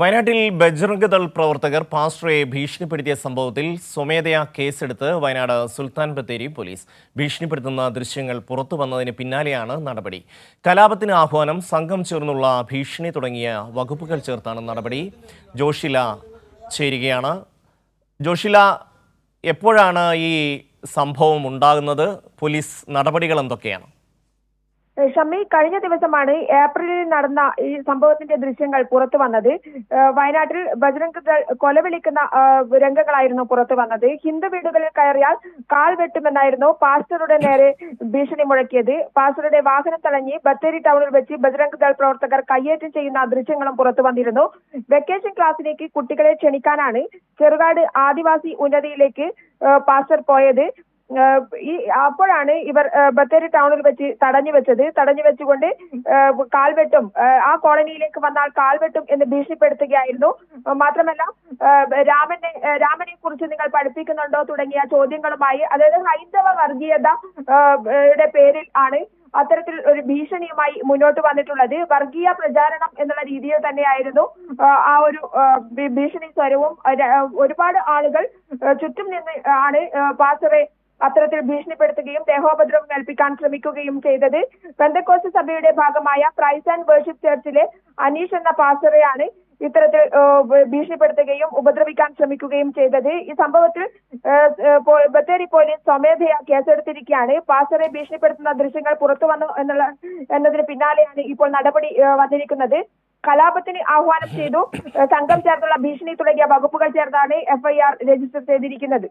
വയനാട്ടിൽ ബജ്രംഗ് ദൾ പ്രവർത്തകർ പാസ്റ്ററെ ഭീഷണിപ്പെടുത്തിയ സംഭവത്തിൽ സ്വമേധയാ കേസെടുത്ത് വയനാട് സുൽത്താൻ ബത്തേരി പോലീസ്. ഭീഷണിപ്പെടുത്തുന്ന ദൃശ്യങ്ങൾ പുറത്തു വന്നതിന് പിന്നാലെയാണ് നടപടി. കലാപത്തിന് ആഹ്വാനം, സംഘം ചേർന്നുള്ള ഭീഷണി തുടങ്ങിയ വകുപ്പുകൾ ചേർത്താണ് നടപടി. ജോഷില ചേരുകയാണ്. ജോഷില, എപ്പോഴാണ് ഈ സംഭവം ഉണ്ടാകുന്നത്? പോലീസ് നടപടികൾ എന്തൊക്കെയാണ്? ഷമ്മി, കഴിഞ്ഞ ദിവസമാണ് ഏപ്രിലിൽ നടന്ന ഈ സംഭവത്തിന്റെ ദൃശ്യങ്ങൾ പുറത്തു വന്നത്. വയനാട്ടിൽ ബജ്രംഗ് ദൾ കൊലവിളിക്കുന്ന രംഗങ്ങളായിരുന്നു പുറത്തു വന്നത്. ഹിന്ദു വീടുകളിൽ കയറിയാൽ കാൽ വെട്ടുമെന്നായിരുന്നു പാസ്റ്ററുടെ നേരെ ഭീഷണി മുഴക്കിയത്. പാസ്റ്ററുടെ വാഹനം തടഞ്ഞ് ബത്തേരി ടൗണിൽ വെച്ച് ബജ്രംഗ് ദൾ പ്രവർത്തകർ കയ്യേറ്റം ചെയ്യുന്ന ദൃശ്യങ്ങളും പുറത്തു വന്നിരുന്നു. വെക്കേഷൻ ക്ലാസ്സിലേക്ക് കുട്ടികളെ ക്ഷണിക്കാനാണ് ചെറുകാട് ആദിവാസി ഉന്നതിയിലേക്ക് പാസ്റ്റർ പോയത്. അപ്പോഴാണ് ഇവർ ബത്തേരി ടൗണിൽ വെച്ച് തടഞ്ഞു വെച്ചുകൊണ്ട് കാൽവെട്ടും, ആ കോളനിയിലേക്ക് വന്നാൽ കാൽവെട്ടും എന്ന് ഭീഷണിപ്പെടുത്തുകയായിരുന്നു. മാത്രമല്ല, രാമനെ കുറിച്ച് നിങ്ങൾ പഠിപ്പിക്കുന്നുണ്ടോ തുടങ്ങിയ ചോദ്യങ്ങളുമായി, അതായത് ഹൈന്ദവ വർഗീയതയുടെ പേരിൽ ആണ് അത്തരത്തിൽ ഒരു ഭീഷണിയുമായി മുന്നോട്ട് വന്നിട്ടുള്ളത്. വർഗീയ പ്രചാരണം എന്നുള്ള രീതിയിൽ തന്നെയായിരുന്നു ആ ഒരു ഭീഷണി സ്വരവും. ഒരുപാട് ആളുകൾ ചുറ്റും നിന്ന് ആണ് പാസ്റ്ററെ അത്തരത്തിൽ ഭീഷണിപ്പെടുത്തുകയും ദേഹോപദ്രവം ഏൽപ്പിക്കാൻ ശ്രമിക്കുകയും ചെയ്തത്. പെന്തക്കോസ്ത് സഭയുടെ ഭാഗമായ പ്രൈസ് ആൻഡ് വേർഷിപ്പ് ചർച്ചിലെ അനീഷ് എന്ന പാസ്റ്ററെയാണ് ഇത്തരത്തിൽ ഭീഷണിപ്പെടുത്തുകയും ഉപദ്രവിക്കാൻ ശ്രമിക്കുകയും ചെയ്തത്. ഈ സംഭവത്തിൽ ബത്തേരി പോലീസ് സ്വമേധയാ കേസെടുത്തിരിക്കുകയാണ്. പാസ്റ്ററെ ഭീഷണിപ്പെടുത്തുന്ന ദൃശ്യങ്ങൾ പുറത്തു വന്നു എന്നതിന് പിന്നാലെയാണ് ഇപ്പോൾ നടപടി വന്നിരിക്കുന്നത്. കലാപത്തിന് ആഹ്വാനം ചെയ്തു, സംഘം ചേർന്നുള്ള ഭീഷണി തുടങ്ങിയ വകുപ്പുകൾ ചേർത്താണ് FIR രജിസ്റ്റർ ചെയ്തിരിക്കുന്നത്.